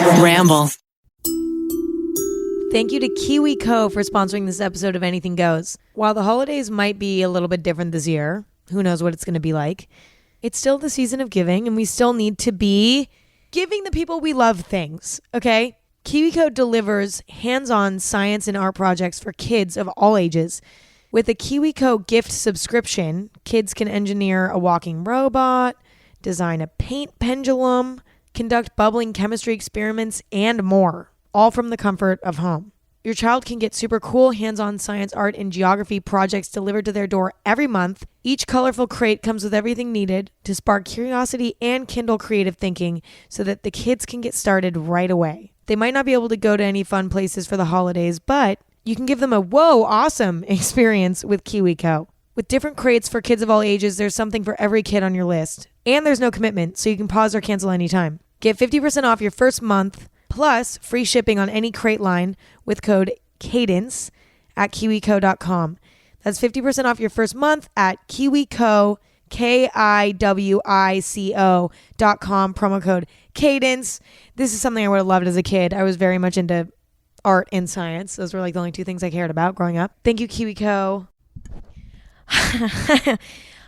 Ramble. Thank you to KiwiCo for sponsoring this episode of Anything Goes. While the holidays might be a little bit different this year, who knows what it's going to be like, it's still the season of giving, and we still need to be giving the people we love things, okay? KiwiCo delivers hands-on science and art projects for kids of all ages. With a KiwiCo gift subscription, kids can engineer a walking robot, design a paint pendulum, conduct bubbling chemistry experiments, and more, all from the comfort of home. Your child can get super cool hands-on science, art, and geography projects delivered to their door every month. Each colorful crate comes with everything needed to spark curiosity and kindle creative thinking so that the kids can get started right away. They might not be able to go to any fun places for the holidays, but you can give them a whoa, awesome experience with KiwiCo. With different crates for kids of all ages, there's something for every kid on your list. And there's no commitment, so you can pause or cancel anytime. Get 50% off your first month, plus free shipping on any crate line with code CADENCE at KiwiCo.com. That's 50% off your first month at KiwiCo, KIWICO.com, promo code CADENCE. This is something I would have loved as a kid. I was very much into art and science. Those were like the only two things I cared about growing up. Thank you, KiwiCo.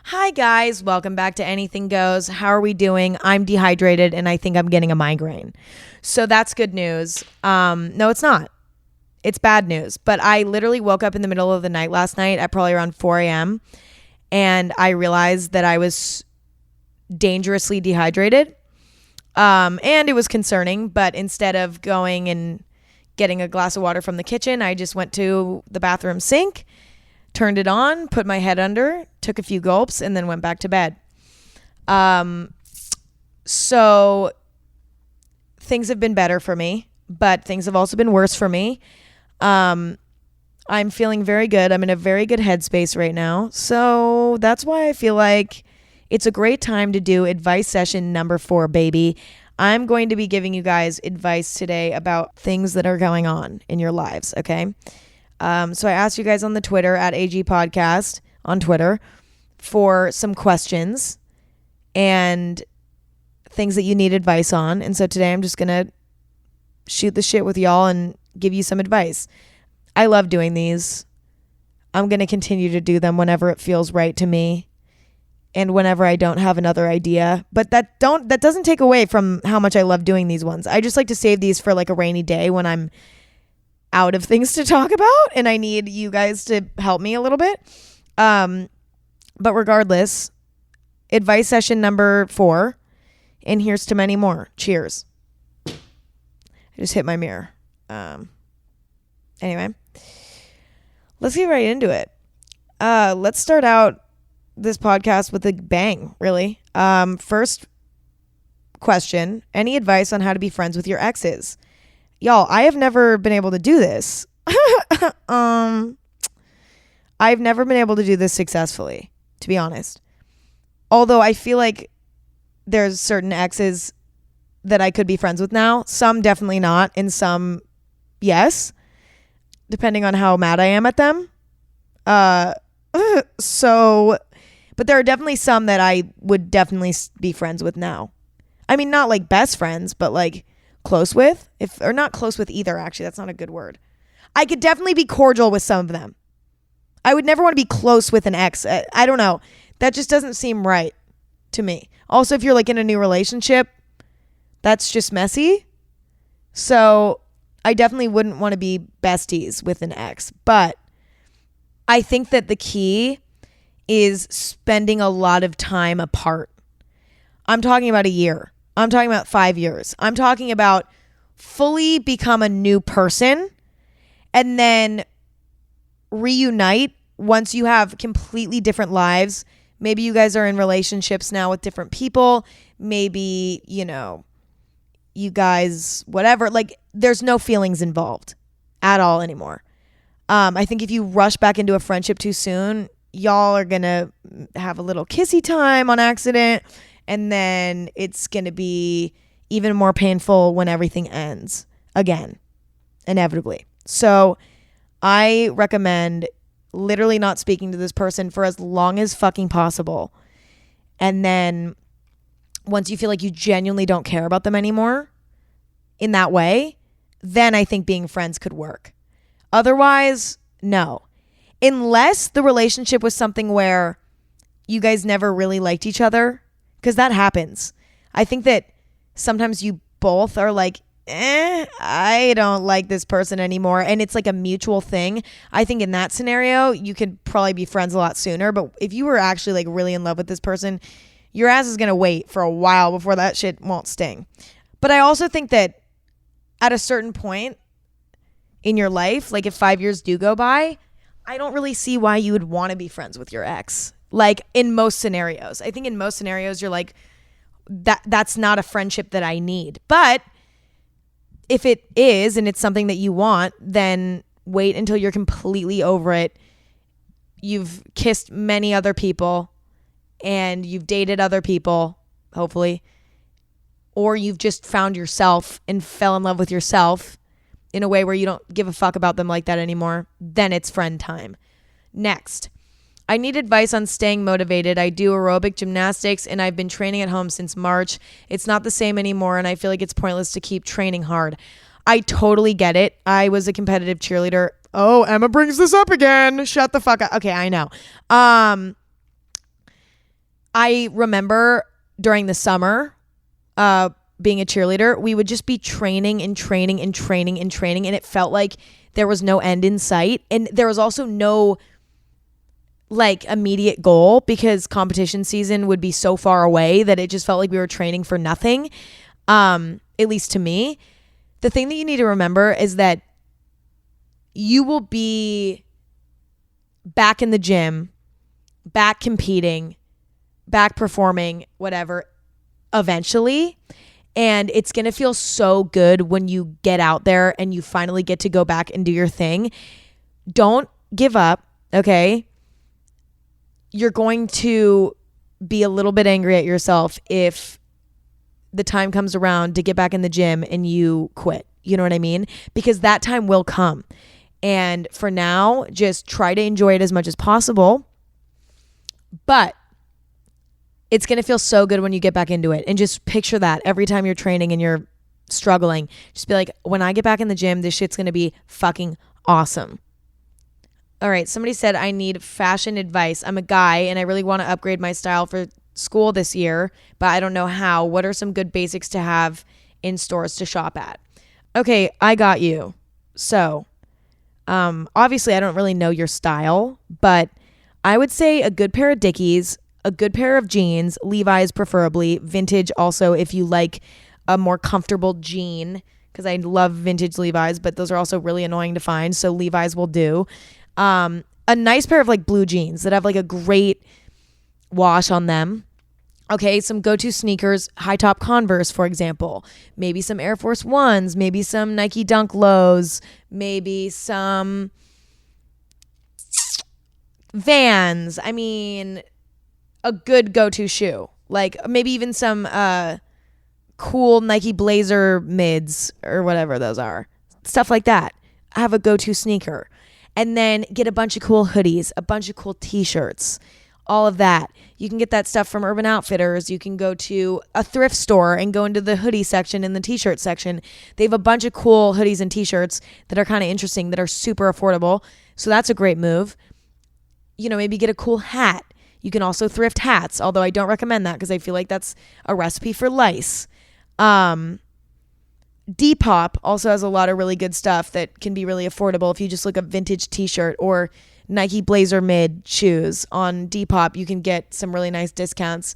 Hi guys, welcome back to Anything Goes. How are we doing? I'm dehydrated and I think I'm getting a migraine. So that's good news. No, it's not. It's bad news. But I literally woke up in the middle of the night last night at probably around 4 a.m. and I realized that I was dangerously dehydrated. And it was concerning, but instead of going and getting a glass of water from the kitchen, I just went to the bathroom sink, turned it on, put my head under, took a few gulps, and then went back to bed. So things have been better for me, but things have also been worse for me. I'm feeling very good. I'm in a very good headspace right now. So that's why I feel like it's a great time to do advice session number 4, baby. I'm going to be giving you guys advice today about things that are going on in your lives, okay? So I asked you guys on the Twitter at AG Podcast on Twitter for some questions and things that you need advice on. And so today I'm just going to shoot the shit with y'all and give you some advice. I love doing these. I'm going to continue to do them whenever it feels right to me and whenever I don't have another idea. But that doesn't take away from how much I love doing these ones. I just like to save these for like a rainy day when I'm out of things to talk about and I need you guys to help me a little bit. But regardless, advice session number 4, and here's to many more. Cheers. I just hit my mirror. Anyway, let's get right into it. Let's start out this podcast with a bang, really. First question, any advice on how to be friends with your exes? Y'all, I have never been able to do this. I've never been able to do this successfully, to be honest. Although I feel like there's certain exes that I could be friends with now. Some definitely not, and some yes, depending on how mad I am at them. But there are definitely some that I would definitely be friends with now. I mean, not like best friends, but like close with, or not close with either, actually. That's not a good word. I could definitely be cordial with some of them. I would never want to be close with an ex. I don't know. That just doesn't seem right to me. Also, if you're like in a new relationship, that's just messy. So I definitely wouldn't want to be besties with an ex. But I think that the key is spending a lot of time apart. I'm talking about a year. I'm talking about 5 years. I'm talking about fully become a new person and then reunite once you have completely different lives. Maybe you guys are in relationships now with different people. Maybe, you know, you guys, whatever, like there's no feelings involved at all anymore. I think if you rush back into a friendship too soon, y'all are going to have a little kissy time on accident. And then it's going to be even more painful when everything ends again, inevitably. So I recommend literally not speaking to this person for as long as fucking possible. And then once you feel like you genuinely don't care about them anymore, in that way, then I think being friends could work. Otherwise, no. Unless the relationship was something where you guys never really liked each other, because that happens. I think that sometimes you both are like, I don't like this person anymore. And it's like a mutual thing. I think in that scenario, you could probably be friends a lot sooner. But if you were actually like really in love with this person, your ass is going to wait for a while before that shit won't sting. But I also think that at a certain point in your life, like if 5 years do go by, I don't really see why you would want to be friends with your ex. Like in most scenarios. I think in most scenarios, you're like, that's not a friendship that I need. But if it is and it's something that you want, then wait until you're completely over it. You've kissed many other people and you've dated other people, hopefully. Or you've just found yourself and fell in love with yourself in a way where you don't give a fuck about them like that anymore. Then it's friend time. Next. I need advice on staying motivated. I do aerobic gymnastics and I've been training at home since March. It's not the same anymore and I feel like it's pointless to keep training hard. I totally get it. I was a competitive cheerleader. Oh, Emma brings this up again. Shut the fuck up. Okay, I know. I remember during the summer, being a cheerleader, we would just be training and training and training and training and it felt like there was no end in sight. And there was also no like immediate goal because competition would be so far away that it just felt like we were training for nothing. At least to me, the thing that you need to remember is that you will be back in the gym, back competing, back performing, whatever, eventually. And it's going to feel so good when you get out there and you finally get to go back and do your thing. Don't give up, okay? You're going to be a little bit angry at yourself if the time comes around to get back in the gym and you quit. You know what I mean? Because that time will come. And for now, just try to enjoy it as much as possible. But it's going to feel so good when you get back into it. And just picture that every time you're training and you're struggling. Just be like, when I get back in the gym, this shit's going to be fucking awesome. All right, somebody said I need fashion advice. I'm a guy and I really want to upgrade my style for school this year, but I don't know how. What are some good basics to have in stores to shop at? Okay, I got you. So, obviously I don't really know your style, but I would say a good pair of Dickies, a good pair of jeans, Levi's preferably, vintage also if you like a more comfortable jean, because I love vintage Levi's, but those are also really annoying to find, so Levi's will do. A nice pair of like blue jeans that have like a great wash on them. Okay, some go-to sneakers, high top Converse, for example. Maybe some Air Force Ones, maybe some Nike Dunk Lows, maybe some Vans. I mean, a good go-to shoe. Like maybe even some cool Nike Blazer mids or whatever those are. Stuff like that. Have a go-to sneaker. And then get a bunch of cool hoodies, a bunch of cool t-shirts, all of that. You can get that stuff from Urban Outfitters. You can go to a thrift store and go into the hoodie section and the t-shirt section. They have a bunch of cool hoodies and t-shirts that are kind of interesting, that are super affordable. So that's a great move. You know, maybe get a cool hat. You can also thrift hats, although I don't recommend that because I feel like that's a recipe for lice. Depop also has a lot of really good stuff that can be really affordable. If you just look up vintage t-shirt or Nike Blazer mid shoes on Depop, you can get some really nice discounts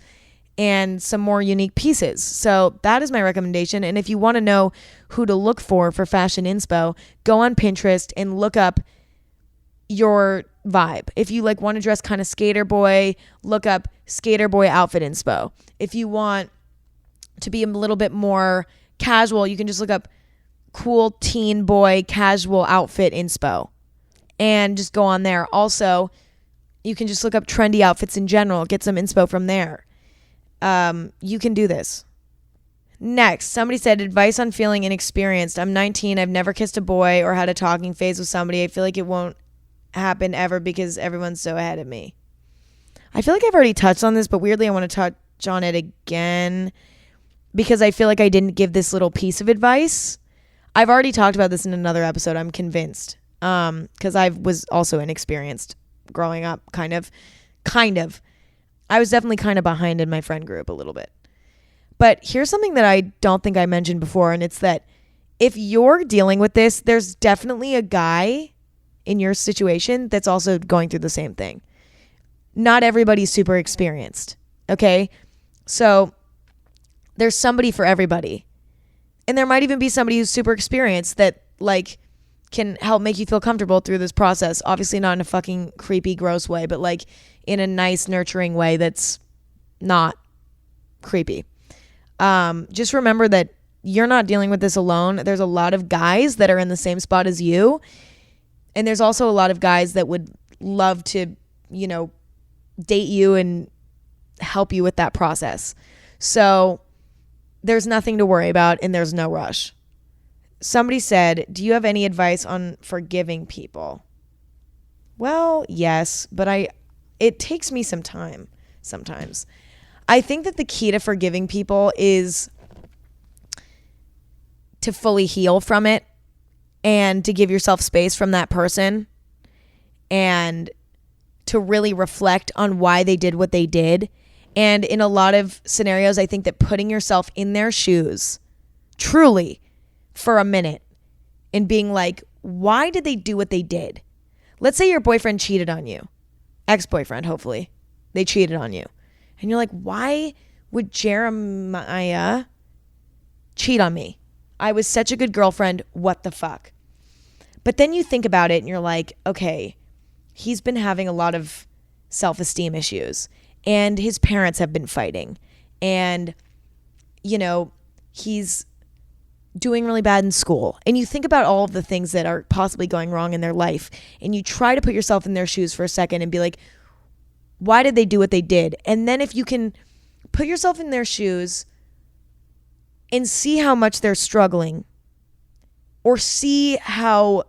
and some more unique pieces. So that is my recommendation. And if you want to know who to look for fashion inspo, go on Pinterest and look up your vibe. If you like want to dress kind of skater boy, look up skater boy outfit inspo. If you want to be a little bit more casual, you can just look up cool teen boy casual outfit inspo and just go on there. Also, you can just look up trendy outfits in general, get some inspo from there. You can do this. Next, somebody said advice on feeling inexperienced. I'm 19. I've never kissed a boy or had a talking phase with somebody. I feel like it won't happen ever because everyone's so ahead of me. I feel like I've already touched on this, but weirdly I want to touch on it again. because I feel like I didn't give this little piece of advice. I've already talked about this in another episode, I'm convinced. Because I was also inexperienced growing up, kind of. I was definitely kind of behind in my friend group a little bit. But here's something that I don't think I mentioned before, and it's that if you're dealing with this, there's definitely a guy in your situation that's also going through the same thing. Not everybody's super experienced, okay? So there's somebody for everybody. And there might even be somebody who's super experienced that like can help make you feel comfortable through this process. Obviously not in a fucking creepy, gross way, but like in a nice, nurturing way that's not creepy. Just remember that you're not dealing with this alone. There's a lot of guys that are in the same spot as you. And there's also a lot of guys that would love to, you know, date you and help you with that process. So there's nothing to worry about and there's no rush. Somebody said, do you have any advice on forgiving people? Well, yes, but it takes me some time sometimes. I think that the key to forgiving people is to fully heal from it and to give yourself space from that person and to really reflect on why they did what they did. And in a lot of scenarios, I think that putting yourself in their shoes, truly, for a minute, and being like, why did they do what they did? Let's say your boyfriend cheated on you. Ex-boyfriend, hopefully. They cheated on you. And you're like, why would Jeremiah cheat on me? I was such a good girlfriend. What the fuck? But then you think about it and you're like, okay, he's been having a lot of self-esteem issues. And his parents have been fighting. And, you know, he's doing really bad in school. And you think about all of the things that are possibly going wrong in their life. And you try to put yourself in their shoes for a second and be like, why did they do what they did? And then if you can put yourself in their shoes and see how much they're struggling, or see how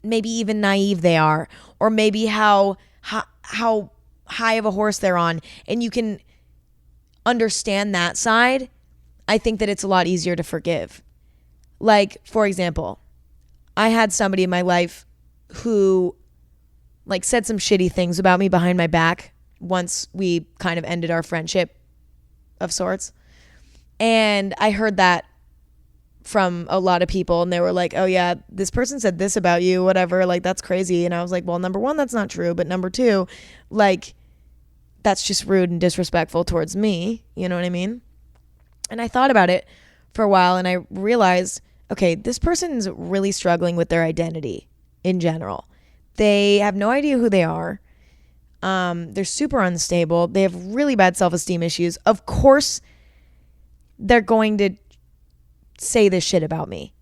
maybe even naive they are, or maybe how high of a horse they're on, and you can understand that side, I think that it's a lot easier to forgive. Like, for example, I had somebody in my life who like said some shitty things about me behind my back once we kind of ended our friendship of sorts. And I heard that from a lot of people, and they were like, oh yeah, this person said this about you, whatever, like that's crazy. And I was like, well, number one, that's not true, but number two, like that's just rude and disrespectful towards me, you know what I mean? And I thought about it for a while and I realized, okay, this person's really struggling with their identity in general. They have no idea who they are. They're super unstable. They have really bad self-esteem issues. Of course, they're going to say this shit about me.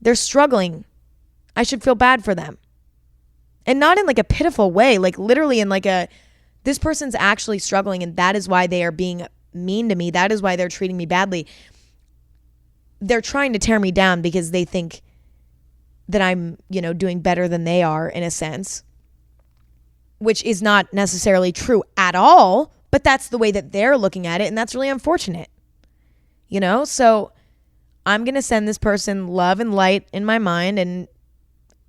They're struggling. I should feel bad for them. And not in like a pitiful way, like literally in like this person's actually struggling and that is why they are being mean to me. That is why they're treating me badly. They're trying to tear me down because they think that I'm, you know, doing better than they are in a sense, which is not necessarily true at all, but that's the way that they're looking at it. And that's really unfortunate, you know? So I'm going to send this person love and light in my mind and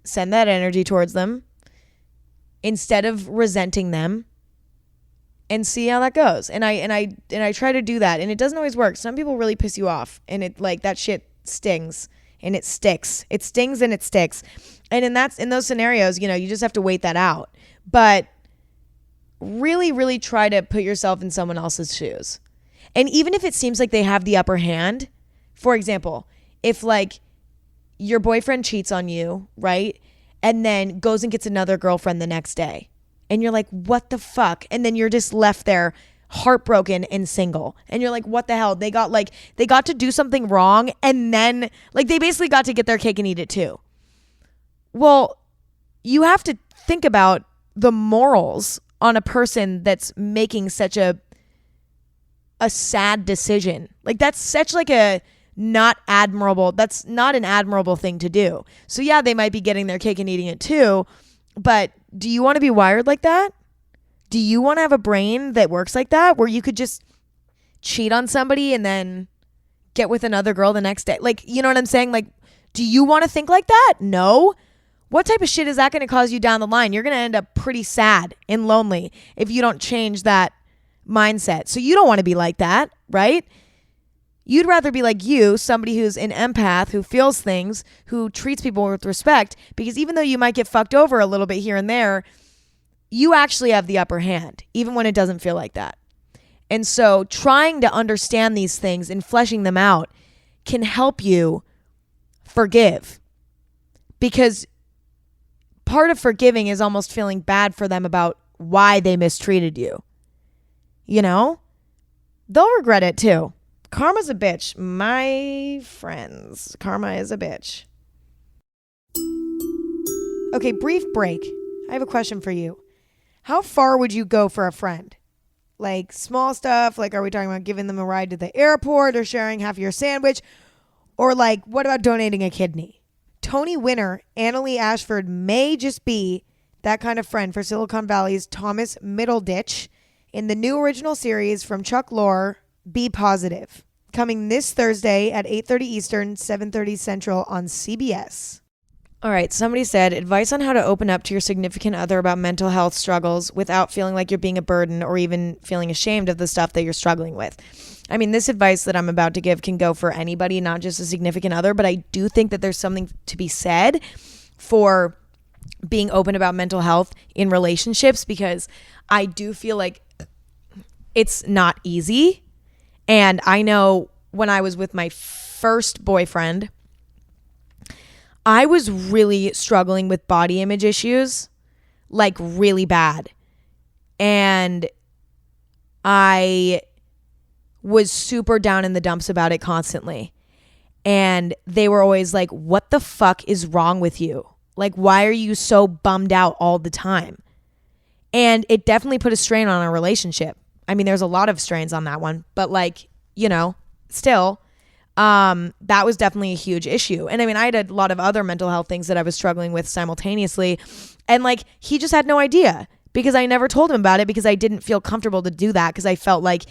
send that energy towards them instead of resenting them and see how that goes. And I try to do that, and it doesn't always work. Some people really piss you off, and it like that shit stings and it sticks. It stings and it sticks. And in those scenarios, you know, you just have to wait that out. But really, really try to put yourself in someone else's shoes. And even if it seems like they have the upper hand, for example, if like your boyfriend cheats on you, right? And then goes and gets another girlfriend the next day. And you're like, what the fuck? And then you're just left there heartbroken and single. And you're like, what the hell? They got to do something wrong. And then like they basically got to get their cake and eat it too. Well, you have to think about the morals on a person that's making such a sad decision. Like that's such like that's not an admirable thing to do. So yeah, they might be getting their cake and eating it too, but do you want to be wired like that? Do you want to have a brain that works like that, where you could just cheat on somebody and then get with another girl the next day? Like, you know what I'm saying? Like, do you want to think like that? No. What type of shit is that going to cause you down the line? You're going to end up pretty sad and lonely if you don't change that mindset. So you don't want to be like that, right? You'd rather be like you, somebody who's an empath, who feels things, who treats people with respect, because even though you might get fucked over a little bit here and there, you actually have the upper hand, even when it doesn't feel like that. And so trying to understand these things and fleshing them out can help you forgive, because part of forgiving is almost feeling bad for them about why they mistreated you. You know, they'll regret it too. Karma's a bitch. My friends, karma is a bitch. Okay, brief break. I have a question for you. How far would you go for a friend? Like small stuff, like are we talking about giving them a ride to the airport or sharing half your sandwich? Or like, what about donating a kidney? Tony winner Annalie Ashford may just be that kind of friend for Silicon Valley's Thomas Middleditch in the new original series from Chuck Lorre, Be Positive, coming this Thursday at 8:30 Eastern, 7:30 Central on CBS. All right, somebody said, advice on how to open up to your significant other about mental health struggles without feeling like you're being a burden or even feeling ashamed of the stuff that you're struggling with. I mean, this advice that I'm about to give can go for anybody, not just a significant other, but I do think that there's something to be said for being open about mental health in relationships, because I do feel like it's not easy. And I know when I was with my first boyfriend, I was really struggling with body image issues, like really bad. And I was super down in the dumps about it constantly. And they were always like, what the fuck is wrong with you? Like, why are you so bummed out all the time? And it definitely put a strain on our relationship. I mean, there's a lot of strains on that one, but like, you know, still, that was definitely a huge issue. And I mean, I had a lot of other mental health things that I was struggling with simultaneously. And like, he just had no idea because I never told him about it, because I didn't feel comfortable to do that. Because I felt like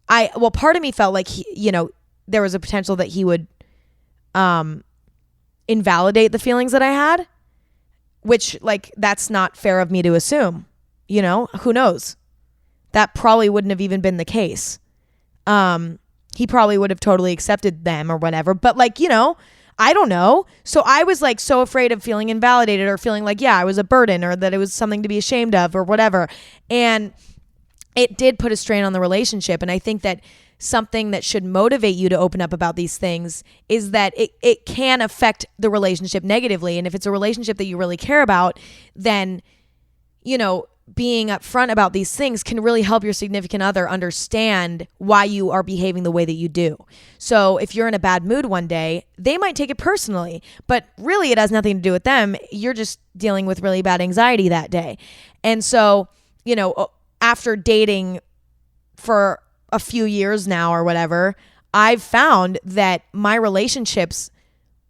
part of me felt like he, you know, there was a potential that he would, invalidate the feelings that I had, which like, that's not fair of me to assume, you know, who knows? That probably wouldn't have even been the case. He probably would have totally accepted them or whatever. But like, you know, I don't know. So I was like so afraid of feeling invalidated or feeling like, yeah, I was a burden or that it was something to be ashamed of or whatever. And it did put a strain on the relationship. And I think that something that should motivate you to open up about these things is that it can affect the relationship negatively. And if it's a relationship that you really care about, then, you know, being upfront about these things can really help your significant other understand why you are behaving the way that you do. So if you're in a bad mood one day, they might take it personally, but really it has nothing to do with them. You're just dealing with really bad anxiety that day. And so, you know, after dating for a few years now or whatever, I've found that my relationships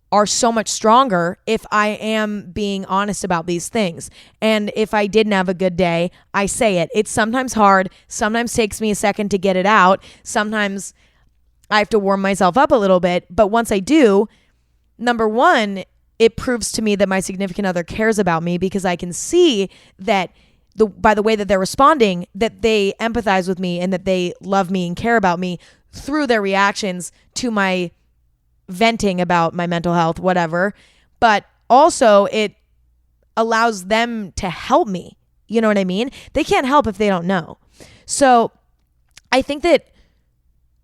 are so much stronger if I am being honest about these things. And if I didn't have a good day, I say it. It's sometimes hard. Sometimes takes me a second to get it out. Sometimes I have to warm myself up a little bit. But once I do, number one, it proves to me that my significant other cares about me, because I can see that by the way that they're responding, that they empathize with me and that they love me and care about me through their reactions to my venting about my mental health, whatever. But also it allows them to help me. You know what I mean? They can't help if they don't know. So I think that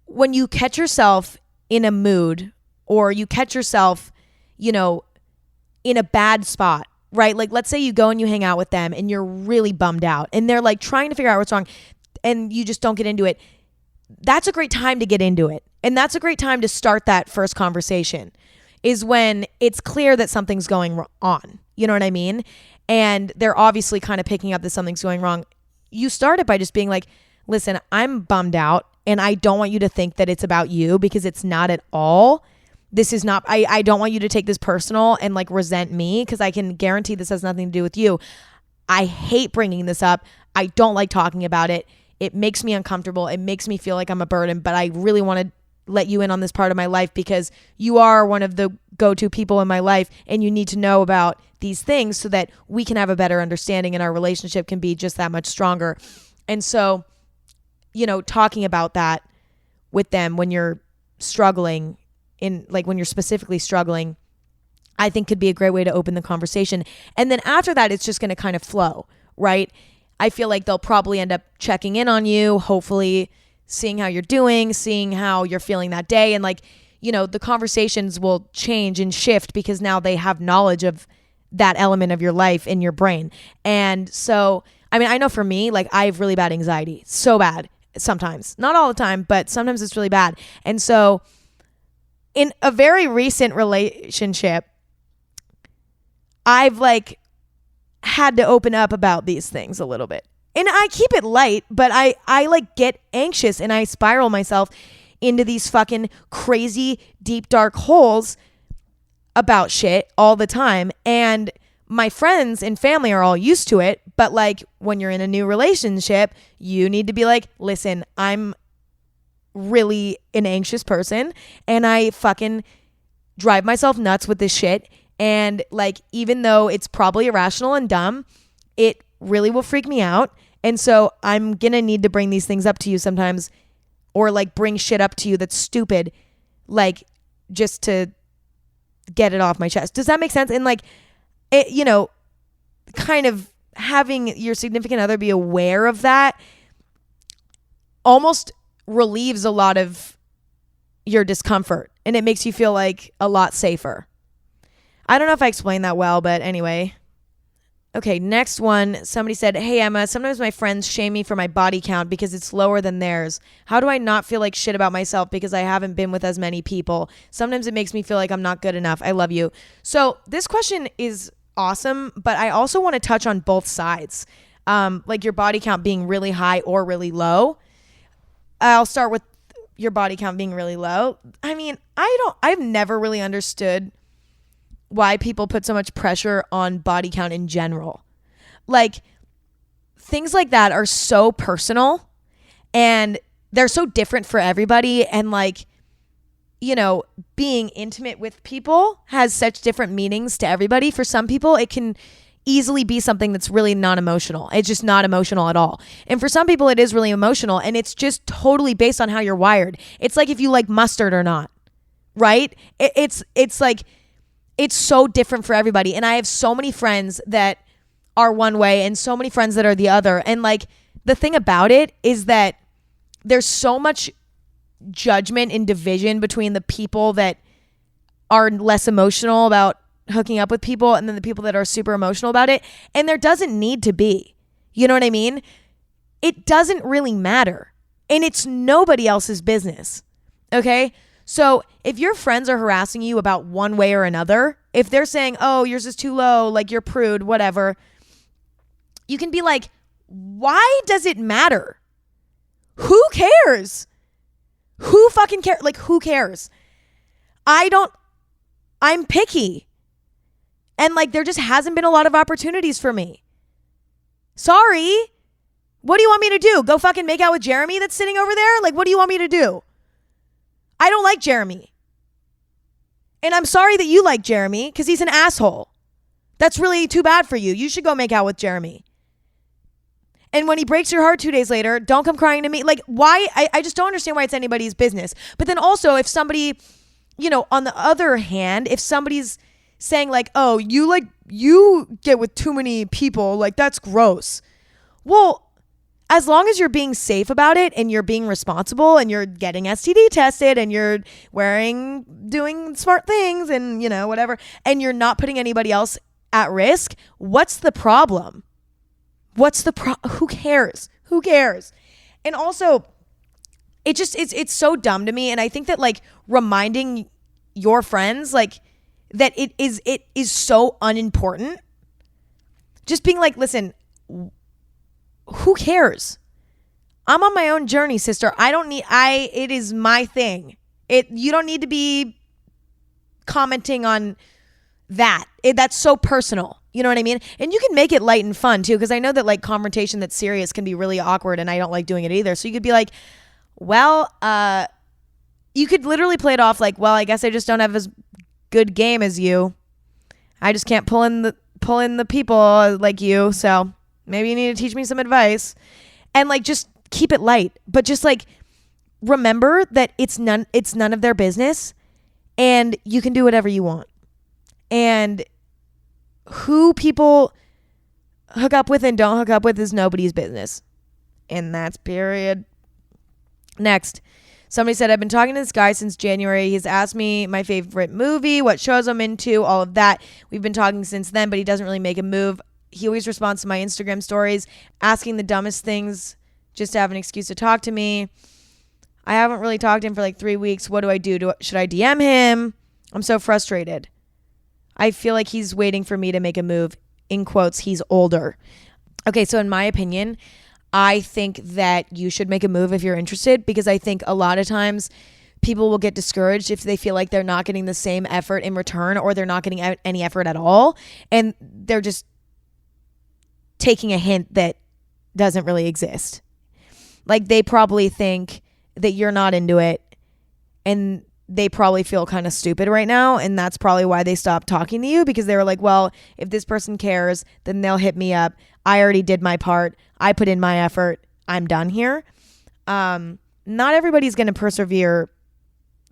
when you catch yourself in a mood, or you catch yourself, you know, in a bad spot, right? Like, let's say you go and you hang out with them and you're really bummed out and they're like trying to figure out what's wrong and you just don't get into it. That's a great time to get into it. And that's a great time to start that first conversation, is when it's clear that something's going on. You know what I mean? And they're obviously kind of picking up that something's going wrong. You start it by just being like, listen, I'm bummed out and I don't want you to think that it's about you, because it's not at all. This is not, I don't want you to take this personal and like resent me, because I can guarantee this has nothing to do with you. I hate bringing this up. I don't like talking about it. it makes me uncomfortable. It makes me feel like I'm a burden, but I really want to let you in on this part of my life because you are one of the go-to people in my life and you need to know about these things so that we can have a better understanding and our relationship can be just that much stronger. And so, you know, talking about that with them when you're struggling when you're specifically struggling, I think could be a great way to open the conversation. And then after that, it's just going to kind of flow, right? I feel like they'll probably end up checking in on you, hopefully seeing how you're doing, seeing how you're feeling that day. And like, you know, the conversations will change and shift because now they have knowledge of that element of your life in your brain. And so, I mean, I know for me, like I have really bad anxiety, so bad sometimes, not all the time, but sometimes it's really bad. And so in a very recent relationship, I've like had to open up about these things a little bit. And I keep it light, but I like get anxious and I spiral myself into these fucking crazy deep dark holes about shit all the time. And my friends and family are all used to it. But like when you're in a new relationship, you need to be like, listen, I'm really an anxious person and I fucking drive myself nuts with this shit. And like, even though it's probably irrational and dumb, it really will freak me out. And so I'm going to need to bring these things up to you sometimes, or like bring shit up to you that's stupid, like just to get it off my chest. Does that make sense? And like, it, you know, kind of having your significant other be aware of that almost relieves a lot of your discomfort and it makes you feel like a lot safer. I don't know if I explained that well, but anyway. Okay, next one. Somebody said, hey, Emma, sometimes my friends shame me for my body count because it's lower than theirs. How do I not feel like shit about myself because I haven't been with as many people? Sometimes it makes me feel like I'm not good enough. I love you. So this question is awesome, but I also want to touch on both sides. Like your body count being really high or really low. I'll start with your body count being really low. I mean, I've never really understood why people put so much pressure on body count in general. Like things like that are so personal and they're so different for everybody. And like, you know, being intimate with people has such different meanings to everybody. For some people, it can easily be something that's really non-emotional. It's just not emotional at all. And for some people, it is really emotional and it's just totally based on how you're wired. It's like if you like mustard or not, right? It's like, it's so different for everybody. And I have so many friends that are one way and so many friends that are the other. And like the thing about it is that there's so much judgment and division between the people that are less emotional about hooking up with people and then the people that are super emotional about it. And there doesn't need to be. You know what I mean? It doesn't really matter. And it's nobody else's business. Okay? So if your friends are harassing you about one way or another, if they're saying, oh, yours is too low, like you're prude, whatever, you can be like, why does it matter? Who cares? Who fucking cares? Like, who cares? I'm picky. And like, there just hasn't been a lot of opportunities for me. Sorry. What do you want me to do? Go fucking make out with Jeremy that's sitting over there? Like, what do you want me to do? I don't like Jeremy. And I'm sorry that you like Jeremy because he's an asshole. That's really too bad for you. You should go make out with Jeremy. And when he breaks your heart 2 days later, don't come crying to me. Like, why? I just don't understand why it's anybody's business. But then also, if somebody, you know, on the other hand, if somebody's saying like, oh, you get with too many people, like that's gross. Well, as long as you're being safe about it and you're being responsible and you're getting STD tested and you're doing smart things and, you know, whatever, and you're not putting anybody else at risk, what's the problem? Who cares? Who cares? And also, it's so dumb to me. And I think that like reminding your friends like that it is so unimportant. Just being like, listen, who cares? I'm on my own journey, sister. It is my thing. You don't need to be commenting on that. That's so personal. You know what I mean? And you can make it light and fun too, because I know that like confrontation that's serious can be really awkward, and I don't like doing it either. So you could be like, well, you could literally play it off like, well, I guess I just don't have as good game as you. I just can't pull in the people like you. So maybe you need to teach me some advice. And like, just keep it light, but just like, remember that it's none of their business, and you can do whatever you want. And who people hook up with and don't hook up with is nobody's business. And that's period. Next, somebody said, I've been talking to this guy since January. He's asked me my favorite movie, what shows I'm into, all of that. We've been talking since then, but he doesn't really make a move. He always responds to my Instagram stories, asking the dumbest things just to have an excuse to talk to me. I haven't really talked to him for like 3 weeks. What do I do? Should I DM him? I'm so frustrated. I feel like he's waiting for me to make a move. In quotes, he's older. Okay, so in my opinion, I think that you should make a move if you're interested, because I think a lot of times people will get discouraged if they feel like they're not getting the same effort in return, or they're not getting any effort at all. And they're just taking a hint that doesn't really exist. Like, they probably think that you're not into it, and they probably feel kind of stupid right now, and that's probably why they stopped talking to you, because they were like, well, if this person cares, then they'll hit me up. I already did my part. I put in my effort. I'm done here. Not everybody's going to persevere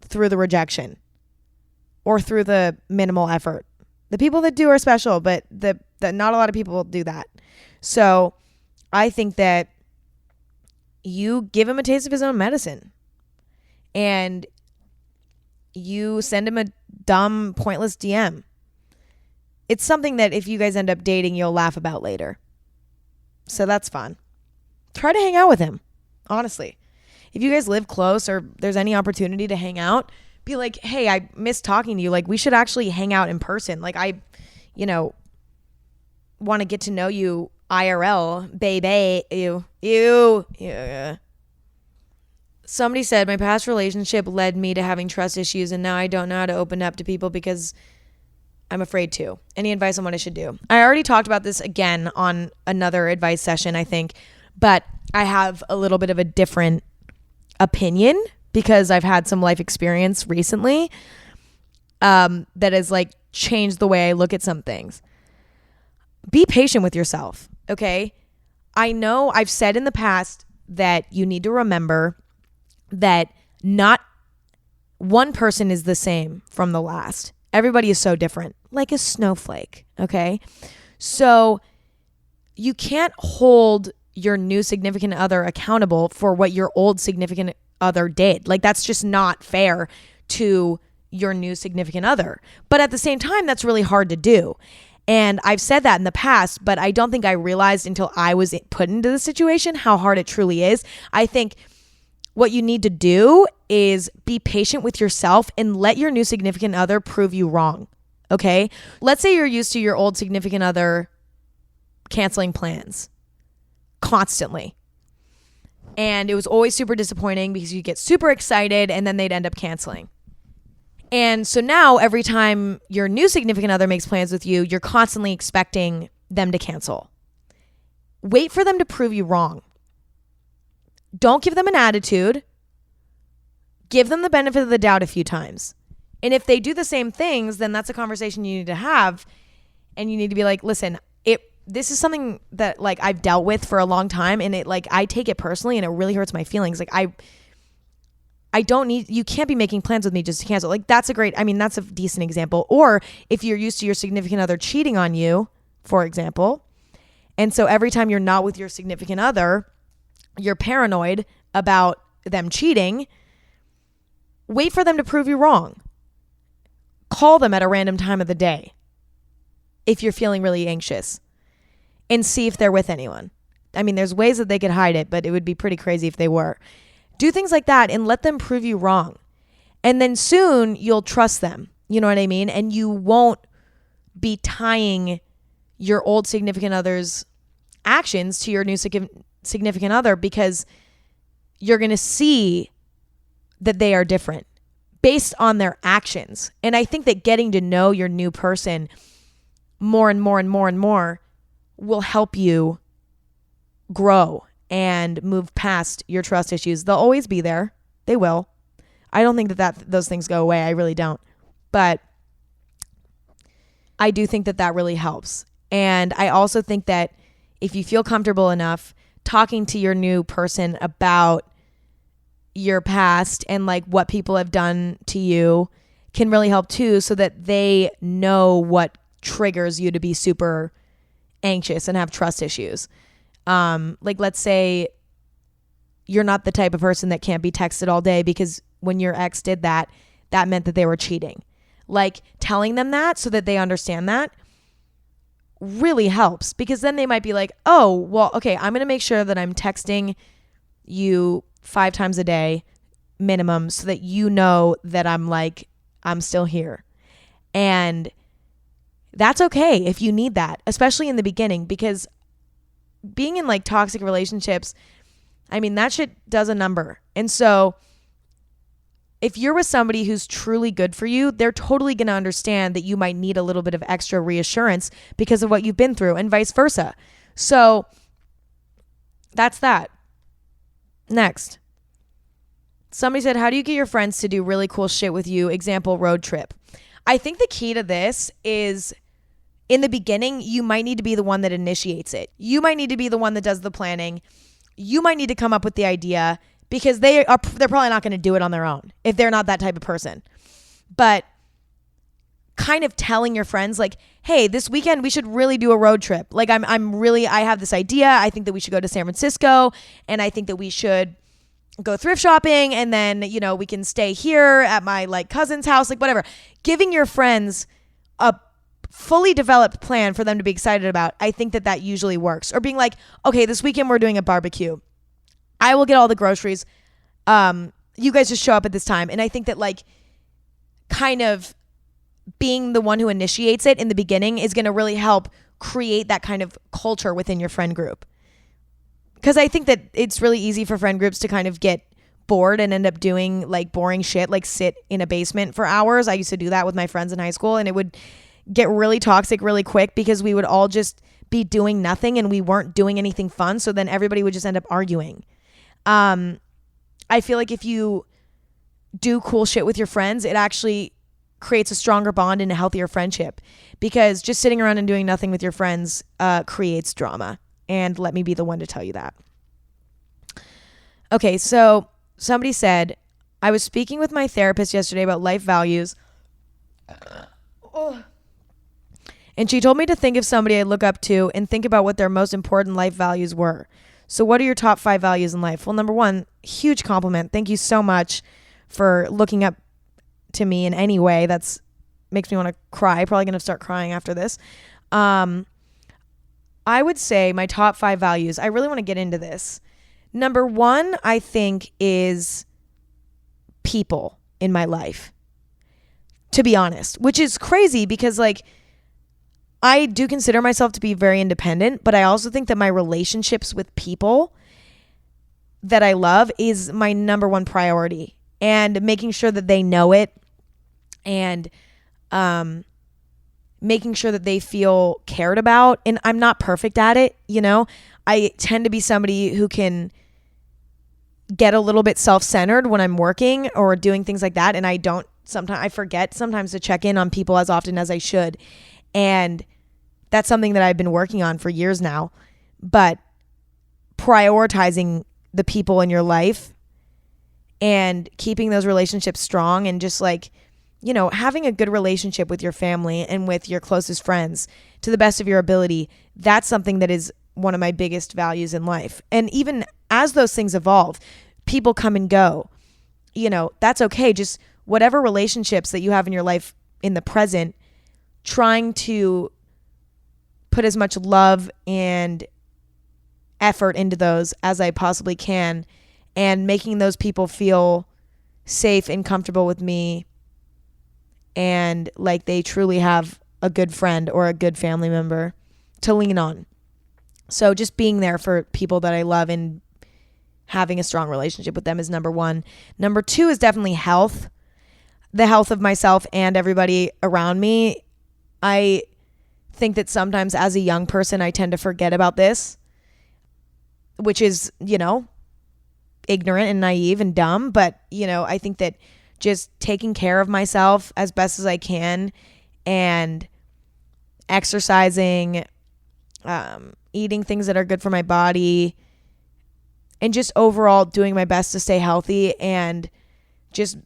through the rejection or through the minimal effort. The people that do are special, but not a lot of people do that. So I think that you give him a taste of his own medicine, and you send him a dumb, pointless DM. It's something that if you guys end up dating, you'll laugh about later. So that's fun. Try to hang out with him, honestly. If you guys live close or there's any opportunity to hang out, be like, hey, I miss talking to you. Like, we should actually hang out in person. Like, I want to get to know you IRL, baby. Ew. Somebody said, my past relationship led me to having trust issues, and now I don't know how to open up to people because I'm afraid to. Any advice on what I should do? I already talked about this again on another advice session, I think, but I have a little bit of a different opinion because I've had some life experience recently that has like changed the way I look at some things. Be patient with yourself, okay? I know I've said in the past that you need to remember that not one person is the same from the last. Everybody is so different, like a snowflake, okay? So you can't hold your new significant other accountable for what your old significant other did. Like, that's just not fair to your new significant other. But at the same time, that's really hard to do. And I've said that in the past, but I don't think I realized until I was put into the situation how hard it truly is. I think what you need to do is be patient with yourself and let your new significant other prove you wrong, okay? Let's say you're used to your old significant other canceling plans constantly. And it was always super disappointing because you get super excited and then they'd end up canceling. And so now every time your new significant other makes plans with you, you're constantly expecting them to cancel. Wait for them to prove you wrong. Don't give them an attitude. Give them the benefit of the doubt a few times. And if they do the same things, then that's a conversation you need to have. And you need to be like, listen, this is something that like I've dealt with for a long time, and it like I take it personally and it really hurts my feelings. Like I don't need, you can't be making plans with me just to cancel. Like that's a decent example. Or if you're used to your significant other cheating on you, for example, and so every time you're not with your significant other, you're paranoid about them cheating, wait for them to prove you wrong. Call them at a random time of the day if you're feeling really anxious and see if they're with anyone. I mean, there's ways that they could hide it, but it would be pretty crazy if they were. Do things like that and let them prove you wrong. And then soon you'll trust them. You know what I mean? And you won't be tying your old significant other's actions to your new significant other, because you're going to see that they are different based on their actions. And I think that getting to know your new person more and more and more and more will help you grow and move past your trust issues. They'll always be there. They will. I don't think that those things go away. I really don't. But I do think that really helps. And I also think that if you feel comfortable enough talking to your new person about your past and like what people have done to you can really help too, so that they know what triggers you to be super anxious and have trust issues. Like let's say you're not the type of person that can't be texted all day because when your ex did that, that meant that they were cheating. Like telling them that so that they understand that really helps, because then they might be like, oh, well, okay, I'm going to make sure that I'm texting you 5 times a day minimum so that you know that I'm still here. And that's okay if you need that, especially in the beginning, because being in like toxic relationships, I mean, that shit does a number. And so if you're with somebody who's truly good for you, they're totally going to understand that you might need a little bit of extra reassurance because of what you've been through, and vice versa. So that's that. Next. Somebody said, how do you get your friends to do really cool shit with you? Example, road trip. I think the key to this is, in the beginning, you might need to be the one that initiates it. You might need to be the one that does the planning. You might need to come up with the idea, because they're probably not going to do it on their own if they're not that type of person. But kind of telling your friends like, hey, this weekend we should really do a road trip. Like I have this idea. I think that we should go to San Francisco, and I think that we should go thrift shopping, and then, you know, we can stay here at my like cousin's house, like whatever. Giving your friends a fully developed plan for them to be excited about, I think that usually works. Or being like, okay, this weekend we're doing a barbecue. I will get all the groceries. You guys just show up at this time. And I think that like kind of being the one who initiates it in the beginning is going to really help create that kind of culture within your friend group. Because I think that it's really easy for friend groups to kind of get bored and end up doing like boring shit, like sit in a basement for hours. I used to do that with my friends in high school, and it would get really toxic really quick because we would all just be doing nothing and we weren't doing anything fun. So then everybody would just end up arguing. I feel like if you do cool shit with your friends, it actually creates a stronger bond and a healthier friendship, because just sitting around and doing nothing with your friends creates drama. And let me be the one to tell you that. Okay, so somebody said, I was speaking with my therapist yesterday about life values. And she told me to think of somebody I look up to and think about what their most important life values were. So what are your top 5 values in life? Well, number 1, huge compliment. Thank you so much for looking up to me in any way. That's makes me want to cry. Probably going to start crying after this. I would say my top 5 values. I really want to get into this. Number 1, I think, is people in my life, to be honest, which is crazy because like I do consider myself to be very independent, but I also think that my relationships with people that I love is my number 1 priority, and making sure that they know it, and making sure that they feel cared about. And I'm not perfect at it, you know. I tend to be somebody who can get a little bit self-centered when I'm working or doing things like that, and I forget sometimes to check in on people as often as I should. And that's something that I've been working on for years now. But prioritizing the people in your life and keeping those relationships strong, and just like, you know, having a good relationship with your family and with your closest friends to the best of your ability, that's something that is one of my biggest values in life. And even as those things evolve, people come and go, you know, that's okay. Just whatever relationships that you have in your life in the present, trying to put as much love and effort into those as I possibly can, and making those people feel safe and comfortable with me, and like they truly have a good friend or a good family member to lean on. So just being there for people that I love and having a strong relationship with them is number 1. Number 2 is definitely health. The health of myself and everybody around me. I think that sometimes as a young person, I tend to forget about this, which is, ignorant and naive and dumb. But, I think that just taking care of myself as best as I can and exercising, eating things that are good for my body, and just overall doing my best to stay healthy and just,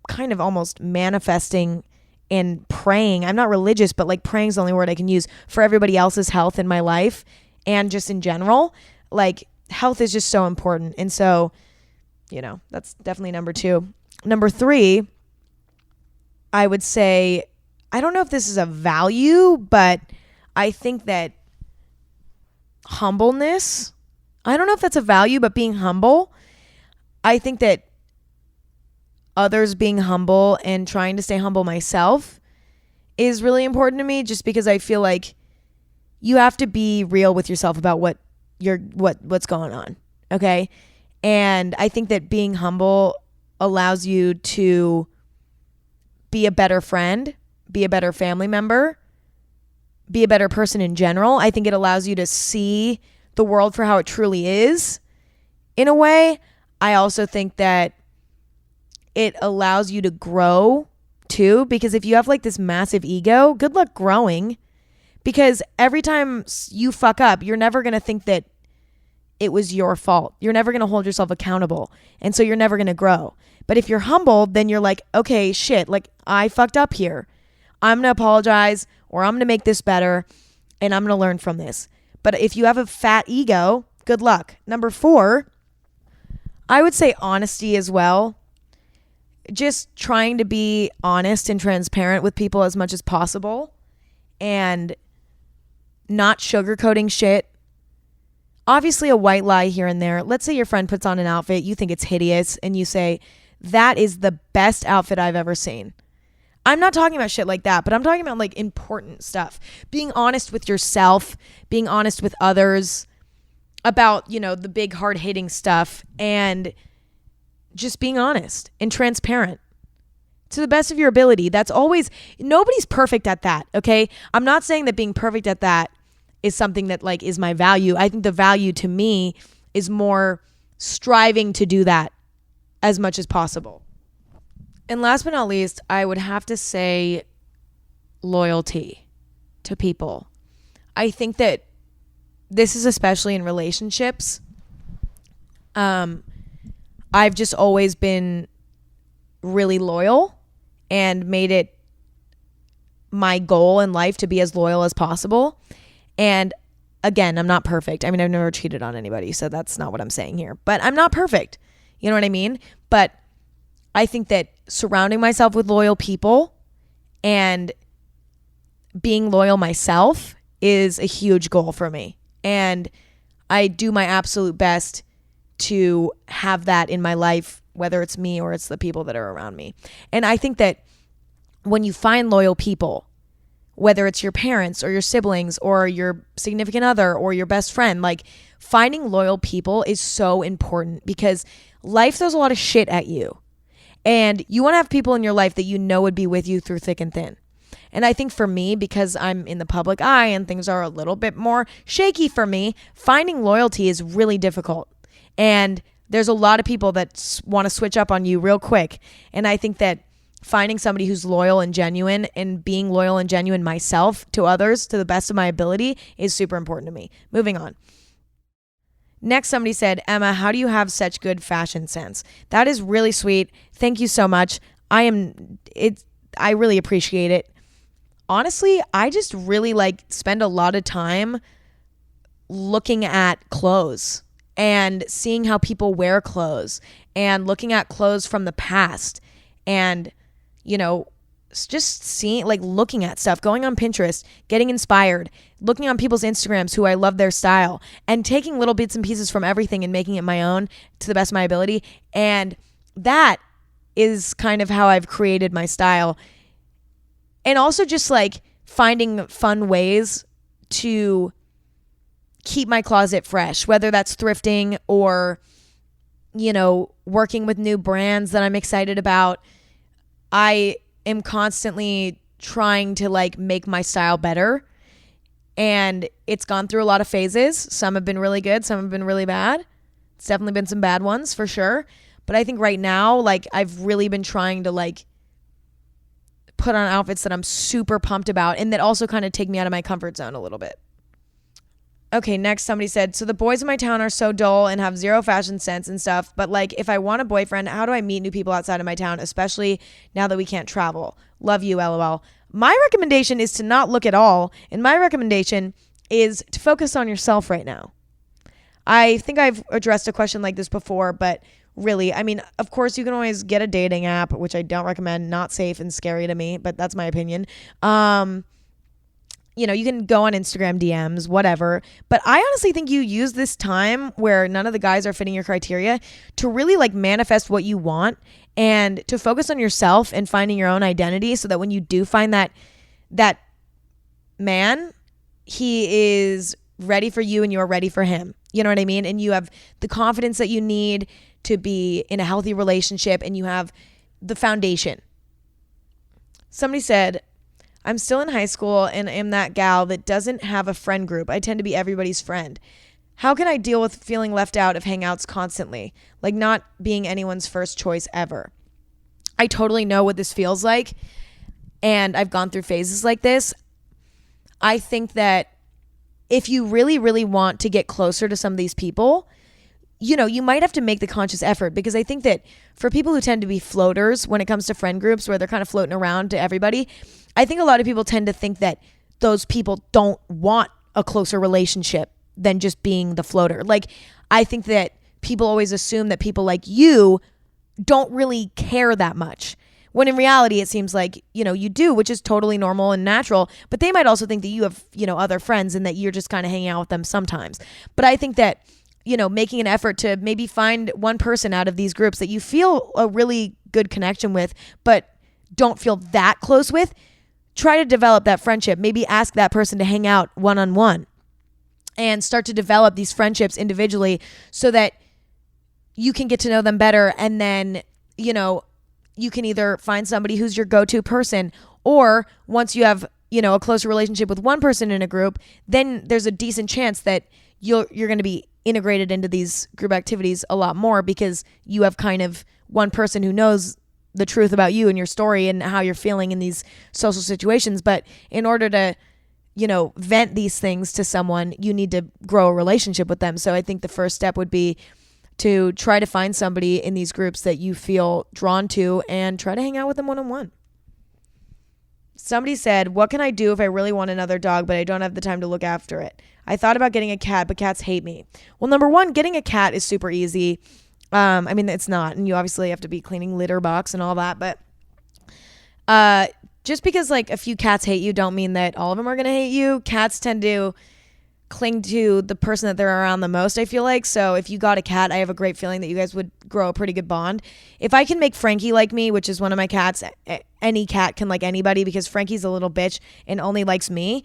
kind of almost manifesting and praying. I'm not religious, but like praying is the only word I can use for everybody else's health in my life and just in general. Like health is just so important. And so, that's definitely number 2. Number 3, I would say, I don't know if this is a value, but I think that humbleness, I don't know if that's a value, but being humble, I think that others being humble and trying to stay humble myself is really important to me, just because I feel like you have to be real with yourself about what's going on. Okay. And I think that being humble allows you to be a better friend, be a better family member, be a better person in general. I think it allows you to see the world for how it truly is in a way. I also think that it allows you to grow too, because if you have like this massive ego, good luck growing, because every time you fuck up, you're never going to think that it was your fault. You're never going to hold yourself accountable. And so you're never going to grow. But if you're humble, then you're like, okay, shit, like I fucked up here. I'm going to apologize, or I'm going to make this better, and I'm going to learn from this. But if you have a fat ego, good luck. Number 4, I would say honesty as well. Just trying to be honest and transparent with people as much as possible and not sugarcoating shit. Obviously a white lie here and there. Let's say your friend puts on an outfit, you think it's hideous, and you say, that is the best outfit I've ever seen. I'm not talking about shit like that, but I'm talking about like important stuff. Being honest with yourself, being honest with others about, the big hard hitting stuff, and just being honest and transparent to the best of your ability. That's always, nobody's perfect at that. Okay. I'm not saying that being perfect at that is something that like is my value. I think the value to me is more striving to do that as much as possible. And last but not least, I would have to say loyalty to people. I think that this is especially in relationships. I've just always been really loyal and made it my goal in life to be as loyal as possible. And again, I'm not perfect. I mean, I've never cheated on anybody, so that's not what I'm saying here. But I'm not perfect. You know what I mean? But I think that surrounding myself with loyal people and being loyal myself is a huge goal for me. And I do my absolute best to have that in my life, whether it's me or it's the people that are around me. And I think that when you find loyal people, whether it's your parents or your siblings or your significant other or your best friend, like finding loyal people is so important, because life throws a lot of shit at you. And you want to have people in your life that you know would be with you through thick and thin. And I think for me, because I'm in the public eye and things are a little bit more shaky for me, finding loyalty is really difficult. And there's a lot of people that want to switch up on you real quick. And I think that finding somebody who's loyal and genuine, and being loyal and genuine myself to others to the best of my ability, is super important to me. Moving on. Next, somebody said, Emma, how do you have such good fashion sense? That is really sweet. Thank you so much. I really appreciate it. Honestly, I just really spend a lot of time looking at clothes and seeing how people wear clothes and looking at clothes from the past and, just seeing, looking at stuff, going on Pinterest, getting inspired, looking on people's Instagrams who I love their style, and taking little bits and pieces from everything and making it my own to the best of my ability. And that is kind of how I've created my style. And also just finding fun ways to keep my closet fresh, whether that's thrifting or, working with new brands that I'm excited about. I am constantly trying to make my style better. And it's gone through a lot of phases. Some have been really good. Some have been really bad. It's definitely been some bad ones for sure. But I think right now, like, I've really been trying to, like, put on outfits that I'm super pumped about and that also kind of take me out of my comfort zone a little bit. Okay, next somebody said, so the boys in my town are so dull and have zero fashion sense and stuff. But, like, if I want a boyfriend, how do I meet new people outside of my town, especially now that we can't travel? Love you, LOL. My recommendation is to not look at all. And my recommendation is to focus on yourself right now. I think I've addressed a question like this before, but really, I mean, of course, you can always get a dating app, which I don't recommend, not safe and scary to me, but that's my opinion. You know, you can go on Instagram DMs, whatever. But I honestly think you use this time where none of the guys are fitting your criteria to really, like, manifest what you want and to focus on yourself and finding your own identity so that when you do find that man, he is ready for you and you're ready for him. You know what I mean? And you have the confidence that you need to be in a healthy relationship and you have the foundation. Somebody said, I'm still in high school and am that gal that doesn't have a friend group. I tend to be everybody's friend. How can I deal with feeling left out of hangouts constantly? Like not being anyone's first choice ever. I totally know what this feels like. And I've gone through phases like this. I think that if you really, really want to get closer to some of these people, you know, you might have to make the conscious effort, because I think that for people who tend to be floaters when it comes to friend groups where they're kind of floating around to everybody, I think a lot of people tend to think that those people don't want a closer relationship than just being the floater. Like, I think that people always assume that people like you don't really care that much. When in reality, it seems like, you know, you do, which is totally normal and natural. But they might also think that you have, you know, other friends and that you're just kind of hanging out with them sometimes. But I think that, you know, making an effort to maybe find one person out of these groups that you feel a really good connection with, but don't feel that close with, try to develop that friendship. Maybe ask that person to hang out one-on-one and start to develop these friendships individually so that you can get to know them better. And then, you know, you can either find somebody who's your go-to person, or once you have, you know, a closer relationship with one person in a group, then there's a decent chance that you're going to be integrated into these group activities a lot more, because you have kind of one person who knows the truth about you and your story and how you're feeling in these social situations. But in order to, you know, vent these things to someone, you need to grow a relationship with them. So I think the first step would be to try to find somebody in these groups that you feel drawn to and try to hang out with them one-on-one. Somebody said, what can I do if I really want another dog, but I don't have the time to look after it? I thought about getting a cat, but cats hate me. Well, number one, getting a cat is super easy. I mean, it's not, and you obviously have to be cleaning litter box and all that, but just because like a few cats hate you don't mean that all of them are going to hate you. Cats tend to cling to the person that they're around the most, I feel like. So if you got a cat, I have a great feeling that you guys would grow a pretty good bond. If I can make Frankie like me, which is one of my cats, any cat can like anybody, because Frankie's a little bitch and only likes me.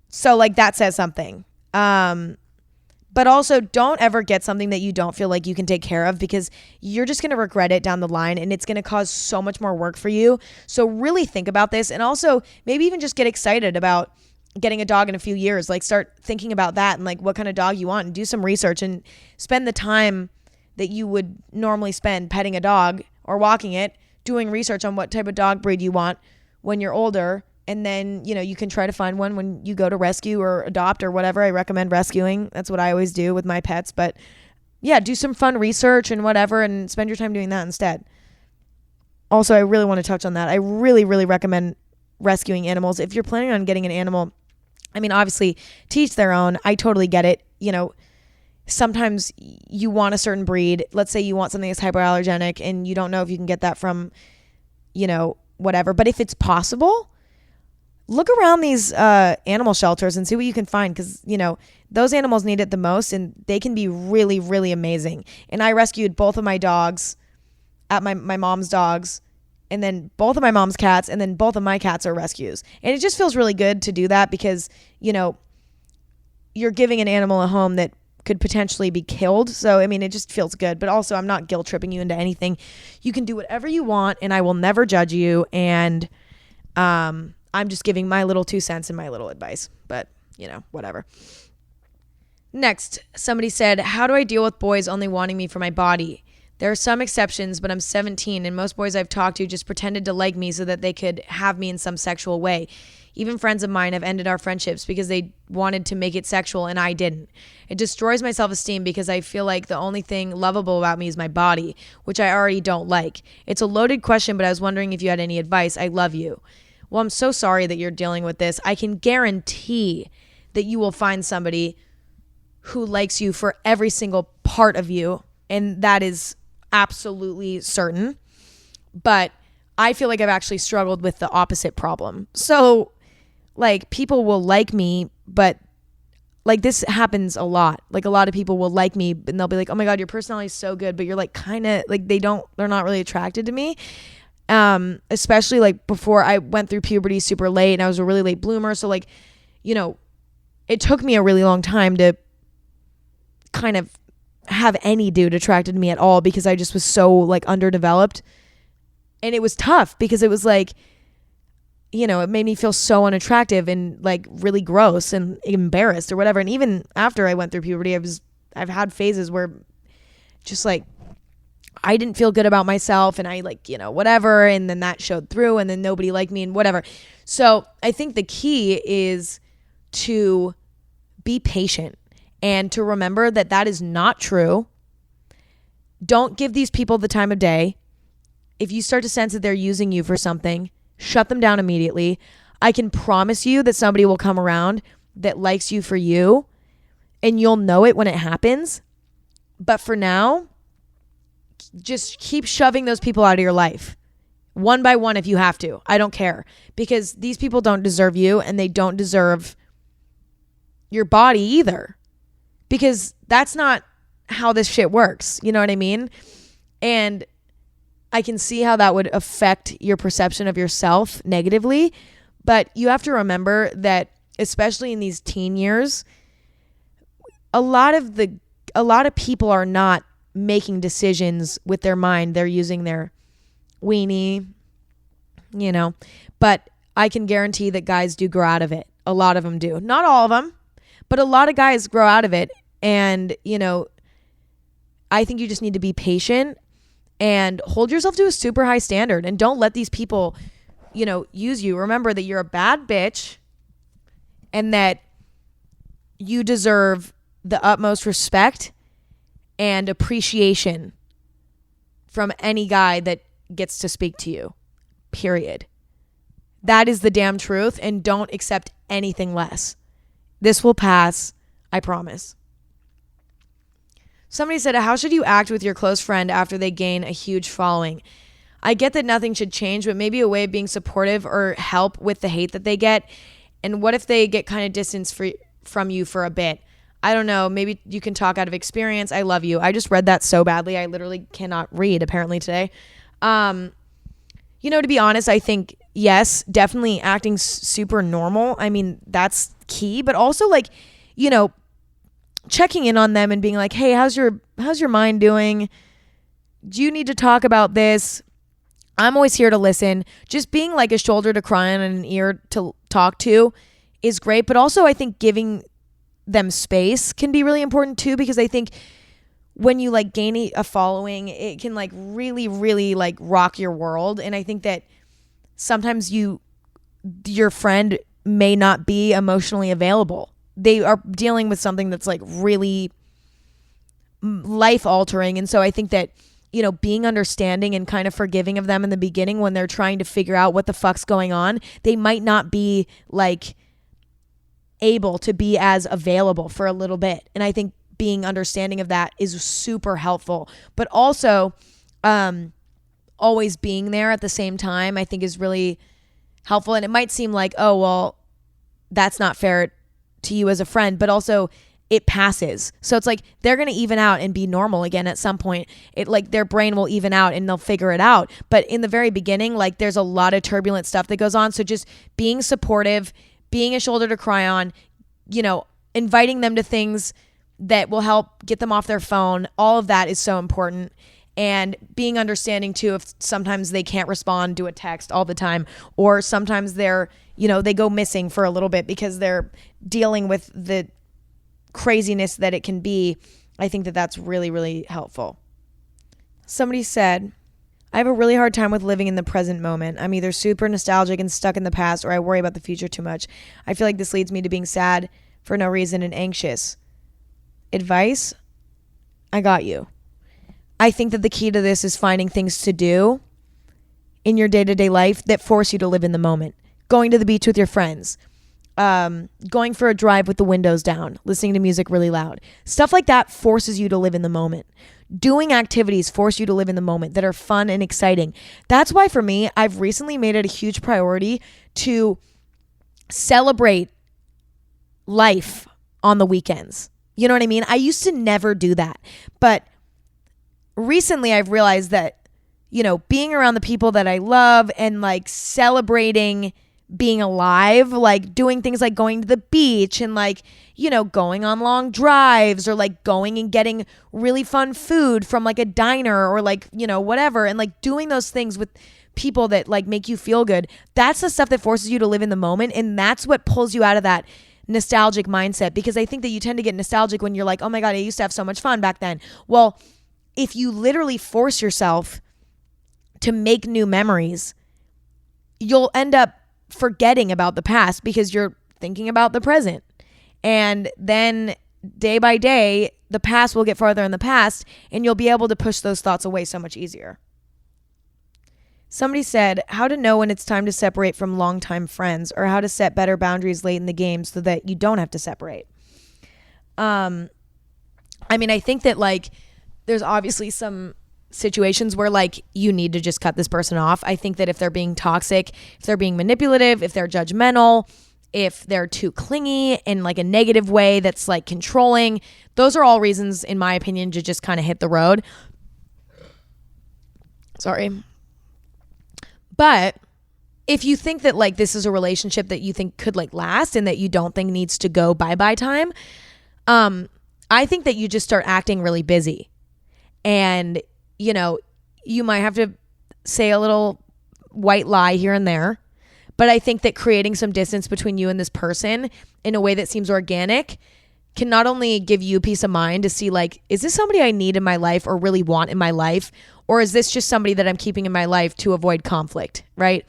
So like that says something. But also don't ever get something that you don't feel like you can take care of, because you're just going to regret it down the line and it's going to cause so much more work for you. So really think about this, and also maybe even just get excited about getting a dog in a few years. Like start thinking about that and like what kind of dog you want, and do some research and spend the time that you would normally spend petting a dog or walking it, doing research on what type of dog breed you want when you're older. And then, you know, you can try to find one when you go to rescue or adopt or whatever. I recommend rescuing. That's what I always do with my pets. But yeah, do some fun research and whatever, and spend your time doing that instead. Also, I really want to touch on that. I really, really recommend rescuing animals. If you're planning on getting an animal, I mean, obviously, to each their own. I totally get it. You know, sometimes you want a certain breed. Let's say you want something that's hypoallergenic and you don't know if you can get that from, you know, whatever. But if it's possible, look around these animal shelters and see what you can find, because, you know, those animals need it the most and they can be really, really amazing. And I rescued both of my dogs at my mom's dogs, and then both of my mom's cats, and then both of my cats are rescues. And it just feels really good to do that, because, you know, you're giving an animal a home that could potentially be killed. So, I mean, it just feels good. But also, I'm not guilt tripping you into anything. You can do whatever you want and I will never judge you. And I'm just giving my little 2 cents and my little advice, but whatever. Next, somebody said, how do I deal with boys only wanting me for my body? There are some exceptions, but I'm 17 and most boys I've talked to just pretended to like me so that they could have me in some sexual way. Even friends of mine have ended our friendships because they wanted to make it sexual and I didn't. It destroys my self-esteem because I feel like the only thing lovable about me is my body, which I already don't like. It's a loaded question, but I was wondering if you had any advice. I love you. Well, I'm so sorry that you're dealing with this. I can guarantee that you will find somebody who likes you for every single part of you, and that is absolutely certain. But I feel like I've actually struggled with the opposite problem. So like people will like me, but like this happens a lot. Like a lot of people will like me and they'll be like, oh my God, your personality is so good. But you're like kind of like they're not really attracted to me. Especially like before I went through puberty super late and I was a really late bloomer. So like, it took me a really long time to kind of have any dude attracted to me at all because I just was so like underdeveloped. And it was tough because it was like, it made me feel so unattractive and like really gross and embarrassed or whatever. And even after I went through puberty, I've had phases where just like I didn't feel good about myself and I like, whatever. And then that showed through and then nobody liked me and whatever. So I think the key is to be patient and to remember that that is not true. Don't give these people the time of day. If you start to sense that they're using you for something, shut them down immediately. I can promise you that somebody will come around that likes you for you and you'll know it when it happens. But for now, just keep shoving those people out of your life one by one if you have to. I don't care because these people don't deserve you and they don't deserve your body either because that's not how this shit works. You know what I mean? And I can see how that would affect your perception of yourself negatively, but you have to remember that especially in these teen years, a lot of people are not making decisions with their mind. They're using their weenie, but I can guarantee that guys do grow out of it. A lot of them do. Not all of them, but a lot of guys grow out of it. And, I think you just need to be patient and hold yourself to a super high standard and don't let these people, use you. Remember that you're a bad bitch and that you deserve the utmost respect and appreciation from any guy that gets to speak to you, period. That is the damn truth, and don't accept anything less. This will pass, I promise. Somebody said, how should you act with your close friend after they gain a huge following? I get that nothing should change, but maybe a way of being supportive or help with the hate that they get. And what if they get kind of distance from you for a bit? I don't know. Maybe you can talk out of experience. I love you. I just read that so badly. I literally cannot read apparently today. To be honest, I think, yes, definitely acting super normal. I mean, that's key, but also like, checking in on them and being like, hey, how's your mind doing? Do you need to talk about this? I'm always here to listen. Just being like a shoulder to cry on and an ear to talk to is great. But also I think giving them space can be really important too, because I think when you like gain a following, it can like really, really like rock your world. And I think that sometimes your friend may not be emotionally available. They are dealing with something that's like really life altering. And so I think that, being understanding and kind of forgiving of them in the beginning when they're trying to figure out what the fuck's going on, they might not be like able to be as available for a little bit. And I think being understanding of that is super helpful, but also always being there at the same time, I think is really helpful. And it might seem like, oh, well, that's not fair to you as a friend, but also it passes. So it's like they're going to even out and be normal again at some point. It like their brain will even out and they'll figure it out. But in the very beginning, like there's a lot of turbulent stuff that goes on. So just being supportive, being a shoulder to cry on, inviting them to things that will help get them off their phone. All of that is so important. and being understanding too if sometimes they can't respond to a text all the time, or sometimes they're, they go missing for a little bit because they're dealing with the craziness that it can be. I think that that's really, really helpful. Somebody said, I have a really hard time with living in the present moment. I'm either super nostalgic and stuck in the past, or I worry about the future too much. I feel like this leads me to being sad for no reason and anxious. Advice? I got you. I think that the key to this is finding things to do in your day-to-day life that force you to live in the moment. Going to the beach with your friends. Going for a drive with the windows down. Listening to music really loud. Stuff like that forces you to live in the moment. Doing activities force you to live in the moment that are fun and exciting. That's why for me, I've recently made it a huge priority to celebrate life on the weekends. You know what I mean? I used to never do that. But recently I've realized that, being around the people that I love and like celebrating being alive, like doing things like going to the beach and like, going on long drives, or like going and getting really fun food from like a diner, or like, whatever. And like doing those things with people that like make you feel good. That's the stuff that forces you to live in the moment. And that's what pulls you out of that nostalgic mindset, because I think that you tend to get nostalgic when you're like, oh my God, I used to have so much fun back then. Well, if you literally force yourself to make new memories, you'll end up forgetting about the past because you're thinking about the present. And then day by day, the past will get farther in the past, and you'll be able to push those thoughts away so much easier. Somebody said, how to know when it's time to separate from longtime friends, or how to set better boundaries late in the game so that you don't have to separate. I think that like there's obviously some situations where like you need to just cut this person off. I think that if they're being toxic, if they're being manipulative, if they're judgmental, if they're too clingy in like a negative way that's like controlling, those are all reasons, in my opinion, to just kind of hit the road. Sorry. But if you think that like this is a relationship that you think could like last and that you don't think needs to go bye-bye time, I think that you just start acting really busy. And, you might have to say a little white lie here and there. But I think that creating some distance between you and this person in a way that seems organic can not only give you peace of mind to see like, is this somebody I need in my life or really want in my life? Or is this just somebody that I'm keeping in my life to avoid conflict, right?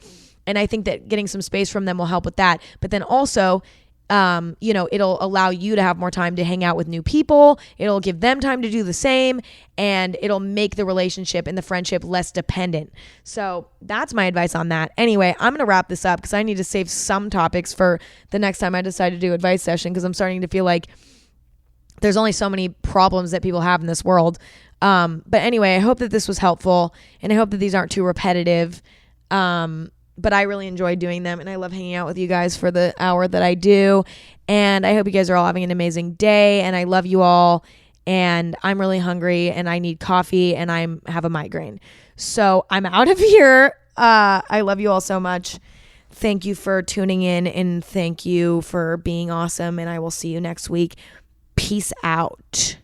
And I think that getting some space from them will help with that. But then also, it'll allow you to have more time to hang out with new people. It'll give them time to do the same, and it'll make the relationship and the friendship less dependent. So that's my advice on that. Anyway, I'm going to wrap this up because I need to save some topics for the next time I decide to do advice session, because I'm starting to feel like there's only so many problems that people have in this world. But anyway, I hope that this was helpful, and I hope that these aren't too repetitive. But I really enjoy doing them, and I love hanging out with you guys for the hour that I do. And I hope you guys are all having an amazing day, and I love you all. And I'm really hungry, and I need coffee, and I have a migraine. So I'm out of here. I love you all so much. Thank you for tuning in, and thank you for being awesome. And I will see you next week. Peace out.